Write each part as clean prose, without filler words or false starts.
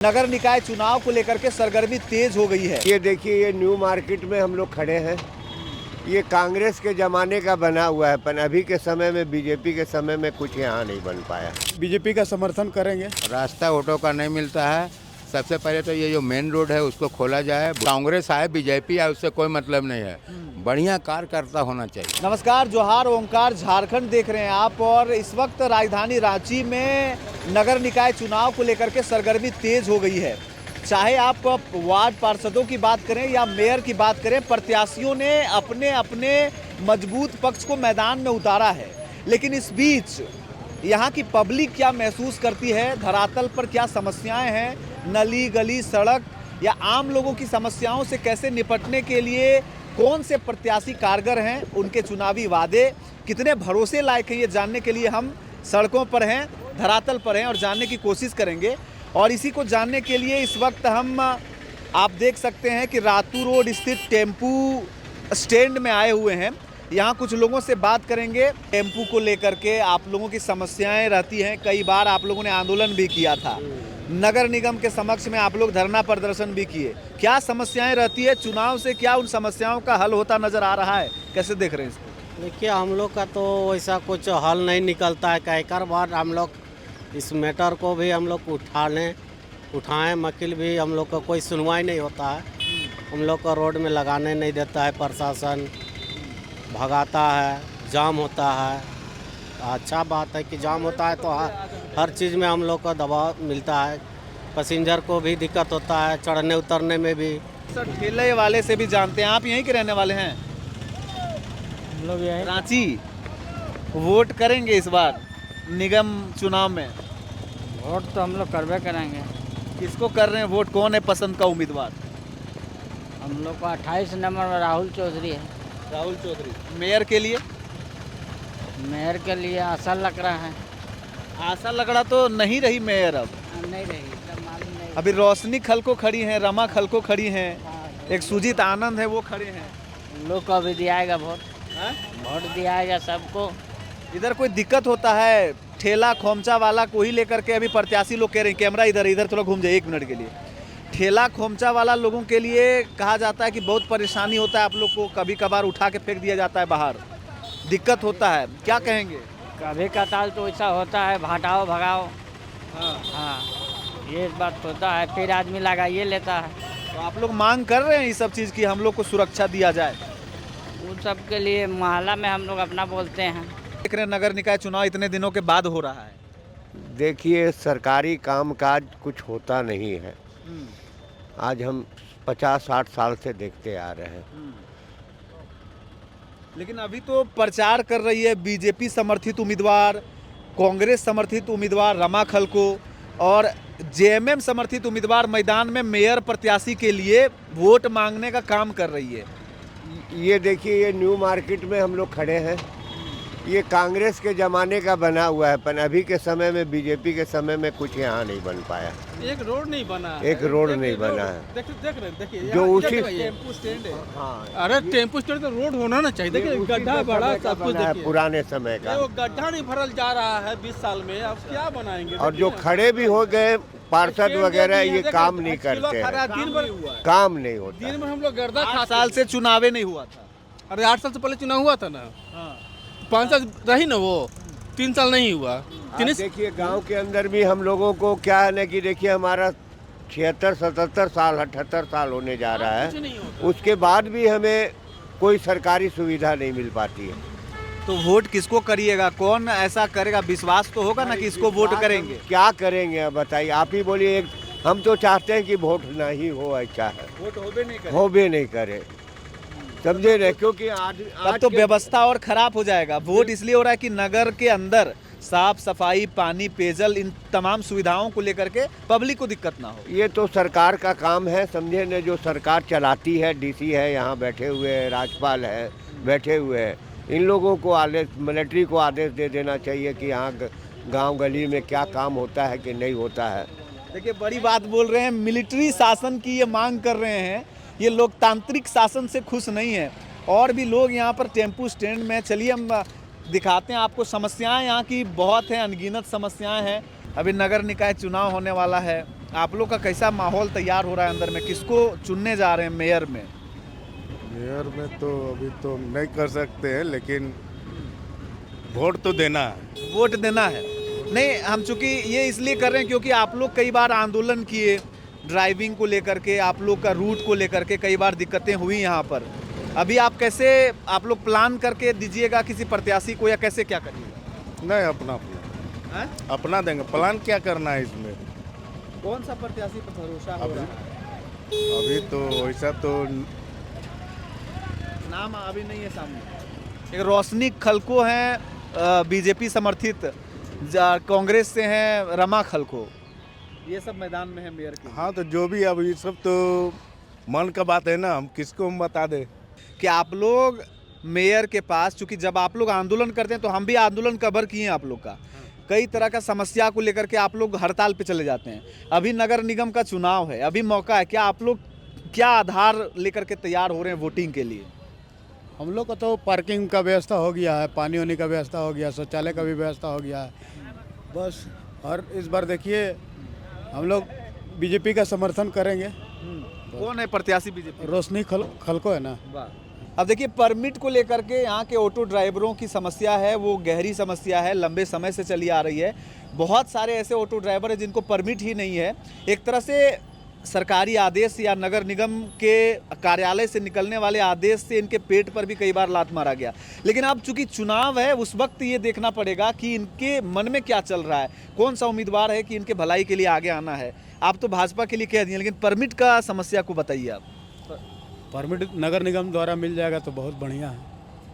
नगर निकाय चुनाव को लेकर के सरगर्मी तेज हो गई है। ये देखिए, ये न्यू मार्केट में हम लोग खड़े हैं। ये कांग्रेस के ज़माने का बना हुआ है, पर अभी के समय में बीजेपी के समय में कुछ यहाँ नहीं बन पाया। बीजेपी का समर्थन करेंगे। रास्ता ऑटो का नहीं मिलता है। सबसे पहले तो ये जो मेन रोड है उसको खोला जाए। कांग्रेस आए बीजेपी आए उससे कोई मतलब नहीं है, बढ़िया कार्यकर्ता होना चाहिए। नमस्कार, जोहार ओंकार, झारखंड देख रहे हैं आप। और इस वक्त राजधानी रांची में नगर निकाय चुनाव को लेकर के सरगर्मी तेज हो गई है। चाहे आप वार्ड पार्षदों की बात करें या मेयर की बात करें, प्रत्याशियों ने अपने अपने मजबूत पक्ष को मैदान में उतारा है। लेकिन इस बीच यहाँ की पब्लिक क्या महसूस करती है, धरातल पर क्या समस्याएं हैं, नली गली सड़क या आम लोगों की समस्याओं से कैसे निपटने के लिए कौन से प्रत्याशी कारगर हैं, उनके चुनावी वादे कितने भरोसे लायक हैं, ये जानने के लिए हम सड़कों पर हैं, धरातल पर हैं और जानने की कोशिश करेंगे। और इसी को जानने के लिए इस वक्त हम आप देख सकते हैं कि रातू रोड स्थित टेम्पू स्टैंड में आए हुए हैं। यहाँ कुछ लोगों से बात करेंगे। टेम्पू को लेकर के आप लोगों की समस्याएं रहती हैं, कई बार आप लोगों ने आंदोलन भी किया था, नगर निगम के समक्ष में आप लोग धरना प्रदर्शन भी किए। क्या समस्याएं रहती है चुनाव से, क्या उन समस्याओं का हल होता नजर आ रहा है, कैसे देख रहे हैं इसको? देखिए, हम लोग का तो वैसा कुछ हल नहीं निकलता है। कई बार हम लोग इस मैटर को भी हम लोग उठाएं, वकील भी हम लोग का कोई सुनवाई नहीं होता है। हम लोग को रोड में लगाने नहीं देता है, प्रशासन भगाता है, जाम होता है। अच्छा बात है कि जाम होता है तो हर चीज़ में हम लोग को दबाव मिलता है। पैसेंजर को भी दिक्कत होता है, चढ़ने उतरने में भी। सर, ठेले वाले से भी जानते हैं, आप यहीं के रहने वाले हैं? हम लोग यही रांची वोट करेंगे इस बार निगम चुनाव में? वोट तो हम लोग करवे करेंगे। किसको कर रहे हैं वोट, कौन है पसंद का उम्मीदवार? हम लोग को 28 नंबर में राहुल चौधरी है। राहुल चौधरी। मेयर के लिए? मेयर के लिए आशा लग रहा है। आशा लगड़ा तो नहीं रही मेयर अब। नहीं रही, सब मालूम नहीं। अभी रोशनी खलको खड़ी हैं, रमा खलको खड़ी हैं, एक सुजीत आनंद है वो खड़े हैं। लोग को अभी दियाएगा वोट। हाँ? वोट दियाएगा सबको। इधर कोई दिक्कत होता है? ठेला खोमचा वाला को ही लेकर के अभी प्रत्याशी लोग कह रहे हैं, कैमरा इधर इधर थोड़ा घूम जाए 1 मिनट के लिए। ठेला खोमचा वाला लोगों के लिए कहा जाता है कि बहुत परेशानी होता है, आप लोग को कभी कभार उठा के फेंक दिया जाता है बाहर, दिक्कत होता है, क्या कहेंगे? कभी कताल तो ऐसा होता है, हटाओ भगाओ। हाँ, ये बात होता है, फिर आदमी लगाइए लेता है। तो आप लोग मांग कर रहे हैं इस सब चीज़ की, हम लोग को सुरक्षा दिया जाए? उन सब के लिए मोहल्ला में हम लोग अपना बोलते हैं। देख रहे हैं नगर निकाय चुनाव इतने दिनों के बाद हो रहा है। देखिए, सरकारी कामकाज कुछ होता नहीं है। आज हम 50-60 साल से देखते आ रहे हैं। लेकिन अभी तो प्रचार कर रही है बीजेपी समर्थित उम्मीदवार, कांग्रेस समर्थित उम्मीदवार रमा खलको और जेएमएम समर्थित उम्मीदवार मैदान में मेयर प्रत्याशी के लिए वोट मांगने का काम कर रही है। ये देखिए, ये न्यू मार्केट में हम लोग खड़े हैं। ये कांग्रेस के ज़माने का बना हुआ है, पर अभी के समय में बीजेपी के समय में कुछ यहाँ नहीं बन पाया। एक रोड नहीं बना है। एक रोड नहीं बना है। देखिए जो उसी टेम्पू स्टैंड है। हाँ, अरे टेम्पू स्टैंड तो रोड होना ना चाहिए। देखिए गड्ढा बड़ा, सब कुछ देखिए। पुराने समय का वो गड्ढा नहीं भरल जा रहा है 20 साल में, अब क्या बनाएंगे? और जो खड़े भी हो गए पार्षद वगैरह, ये काम नहीं करते हैं, दिन भर काम नहीं होता। दिन में हम लोग गर्दा 8 साल से चुनावे नहीं हुआ था। अरे 8 साल से पहले चुनाव हुआ था ना। 5 साल रही ना, वो 3 साल नहीं हुआ। देखिए, गांव के अंदर भी हम लोगों को क्या है ना कि देखिए, हमारा 76, 77 साल, 78 साल होने जा रहा है, उसके बाद भी हमें कोई सरकारी सुविधा नहीं मिल पाती है। तो वोट किसको करिएगा, कौन ऐसा करेगा? विश्वास तो होगा ना कि इसको वोट करेंगे। क्या करेंगे अब बताइए, आप ही बोलिए। हम तो चाहते हैं कि वोट ना ही हो, अच्छा है, वोट होबे नहीं करे, समझे ना, क्योंकि आज तब तो व्यवस्था और खराब हो जाएगा। वोट इसलिए हो रहा है कि नगर के अंदर साफ सफाई, पानी, पेयजल, इन तमाम सुविधाओं को लेकर के पब्लिक को दिक्कत ना हो। ये तो सरकार का काम है, समझे न, जो सरकार चलाती है, डीसी है यहाँ बैठे हुए हैं, राज्यपाल है बैठे हुए हैं, इन लोगों को आदेश, मिलिट्री को आदेश दे देना चाहिए कि यहाँ गांव गली में क्या काम होता है कि नहीं होता है। देखिए, बड़ी बात बोल रहे हैं, मिलिट्री शासन की ये मांग कर रहे हैं, ये लोकतांत्रिक शासन से खुश नहीं है। और भी लोग यहाँ पर टेम्पू स्टैंड में, चलिए हम दिखाते हैं आपको। समस्याएं यहाँ की बहुत हैं, अनगिनत समस्याएं हैं। अभी नगर निकाय चुनाव होने वाला है, आप लोग का कैसा माहौल तैयार हो रहा है अंदर में, किसको चुनने जा रहे हैं मेयर में? मेयर में तो अभी तो नहीं कर सकते हैं, लेकिन वोट तो देना है। वोट देना है। नहीं, हम चूंकि ये इसलिए कर रहे हैं क्योंकि आप लोग कई बार आंदोलन किए ड्राइविंग को लेकर के, आप लोग का रूट को लेकर के कई बार दिक्कतें हुई यहाँ पर। अभी आप कैसे, आप लोग प्लान करके दीजिएगा किसी प्रत्याशी को या कैसे क्या करिएगा? नहीं, अपना अपना हैं? अपना देंगे। प्लान क्या करना है इसमें? कौन सा प्रत्याशी पर भरोसा हो रहा है? अभी तो वैसा तो नाम अभी नहीं है सामने। एक रोशनी खलको हैं, बीजेपी समर्थित, कांग्रेस से हैं रमा खलको, ये सब मैदान में है मेयर के। हाँ, तो जो भी अब ये सब तो मन का बात है ना, हम किसको हम बता दें। कि आप लोग मेयर के पास, चूंकि जब आप लोग आंदोलन करते हैं तो हम भी आंदोलन कवर किए हैं आप लोग का, कई तरह का समस्या को लेकर के आप लोग हड़ताल पे चले जाते हैं। अभी नगर निगम का चुनाव है, अभी मौका है, क्या आप लोग क्या आधार लेकर के तैयार हो रहे हैं वोटिंग के लिए? हम लोग का तो पार्किंग का व्यवस्था हो गया है, पानी वानी का व्यवस्था हो गया, शौचालय का भी व्यवस्था हो गया है बस। और इस बार देखिए हम लोग बीजेपी का समर्थन करेंगे। कौन है प्रत्याशी बीजेपी? रोशनी खलको है ना। अब देखिए, परमिट को लेकर के यहाँ के ऑटो ड्राइवरों की समस्या है, वो गहरी समस्या है, लंबे समय से चली आ रही है। बहुत सारे ऐसे ऑटो ड्राइवर हैं जिनको परमिट ही नहीं है। एक तरह से सरकारी आदेश या नगर निगम के कार्यालय से निकलने वाले आदेश से इनके पेट पर भी कई बार लात मारा गया। लेकिन अब चूंकि चुनाव है, उस वक्त ये देखना पड़ेगा कि इनके मन में क्या चल रहा है, कौन सा उम्मीदवार है कि इनके भलाई के लिए आगे आना है। आप तो भाजपा के लिए कह दिए, लेकिन परमिट का समस्या को बताइए आप। परमिट नगर निगम द्वारा मिल जाएगा तो बहुत बढ़िया है।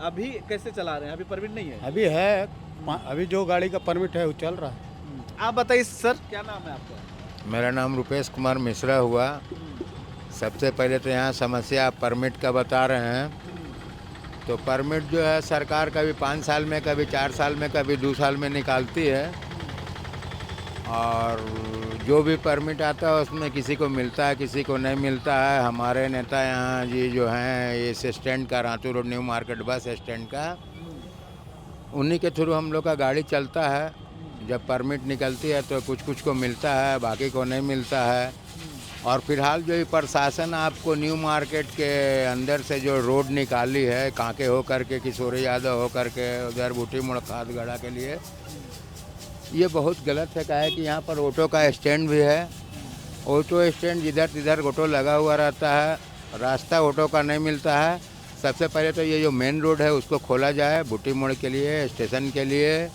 अभी कैसे चला रहे हैं? अभी परमिट नहीं है। अभी है, अभी जो गाड़ी का परमिट है वो चल रहा है। आप बताइए सर, क्या नाम है आपका? मेरा नाम रुपेश कुमार मिश्रा हुआ। सबसे पहले तो यहाँ समस्या आप परमिट का बता रहे हैं, तो परमिट जो है सरकार कभी 5 साल में, कभी 4 साल में, कभी 2 साल में निकालती है। और जो भी परमिट आता है उसमें किसी को मिलता है, किसी को नहीं मिलता है। हमारे नेता यहाँ जी जो हैं, इस स्टैंड का, Ratu road new market bus stand का, उन्हीं के थ्रू हम लोग का गाड़ी चलता है। जब परमिट निकलती है तो कुछ कुछ को मिलता है, बाकी को नहीं मिलता है। और फिलहाल जो ये प्रशासन आपको न्यू मार्केट के अंदर से जो रोड निकाली है, कांके हो करके, किशोरी यादव हो करके उधर बूटी मुड़ खादगढ़ा के लिए, ये बहुत गलत है। क्या है कि यहाँ पर ऑटो का स्टैंड भी है, ऑटो स्टैंड जिधर तिधर ऑटो लगा हुआ रहता है, रास्ता ऑटो का नहीं मिलता है। सबसे पहले तो ये जो मेन रोड है उसको खोला जाए बूटी मोड़ के लिए, स्टेशन के लिए।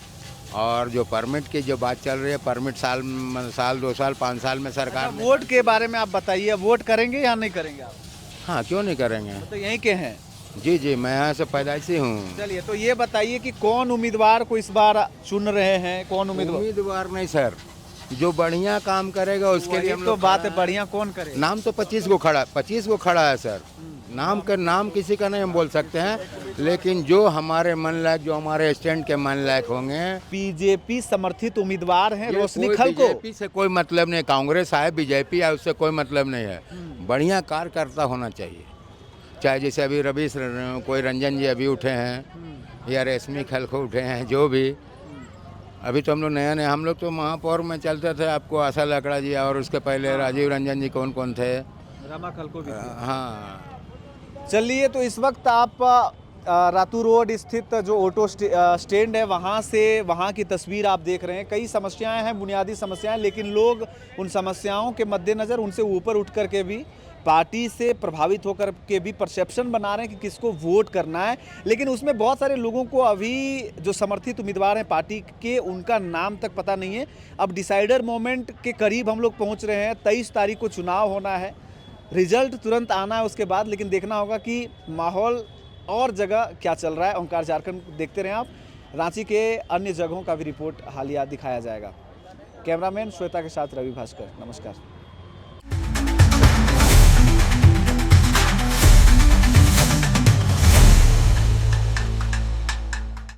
और जो परमिट की जो बात चल रही है, परमिट साल 2 साल 5 साल में सरकार ने। वोट के बारे में आप बताइए, वोट करेंगे या नहीं करेंगे आप? हाँ, क्यों नहीं करेंगे। तो यहीं के हैं? जी जी, मैं यहाँ से पैदाइशी हूँ। चलिए, तो ये बताइए कि कौन उम्मीदवार को इस बार चुन रहे हैं? कौन उम्मीदवार नहीं सर, जो बढ़िया काम करेगा उसके लिए हम तो लोग बात है, बढ़िया कौन करे? नाम तो 25 को खड़ा है सर। नाम किसी का नहीं हम बोल सकते हैं, लेकिन जो हमारे मन लायक, जो हमारे स्टैंड के मन लायक होंगे। बीजेपी समर्थित उम्मीदवार हैं रोशनी कोई खलको। बीजेपी से कोई मतलब नहीं, कांग्रेस आए, बीजेपी आए, उससे कोई मतलब नहीं है। बढ़िया कार्यकर्ता होना चाहिए। चाहे जैसे अभी कोई रंजन जी अभी उठे हैं, या रेशमी खलको उठे हैं, जो भी। अभी तो हम लोग नया हम लोग तो महापौर में चलते थे, आपको आशा लकड़ा जी, और उसके पहले राजीव रंजन जी कौन थे, रमा खलको भी। हाँ। चलिए, तो इस वक्त आप रातू रोड स्थित जो ऑटो स्टैंड है वहाँ की तस्वीर आप देख रहे हैं। कई समस्याएं हैं, बुनियादी समस्याएं, लेकिन लोग उन समस्याओं के मद्देनज़र उनसे ऊपर उठ कर के भी, पार्टी से प्रभावित होकर के भी परसेप्शन बना रहे हैं कि किसको वोट करना है। लेकिन उसमें बहुत सारे लोगों को अभी जो समर्थित उम्मीदवार हैं पार्टी के, उनका नाम तक पता नहीं है। अब डिसाइडर मोमेंट के करीब हम लोग पहुँच रहे हैं। 23 तारीख को चुनाव होना है, रिजल्ट तुरंत आना है उसके बाद, लेकिन देखना होगा कि माहौल और जगह क्या चल रहा है। ओंकार झारखंड देखते रहें आप। रांची के अन्य जगहों का भी रिपोर्ट हालिया दिखाया जाएगा। कैमरामैन श्वेता के साथ रवि भास्कर, नमस्कार।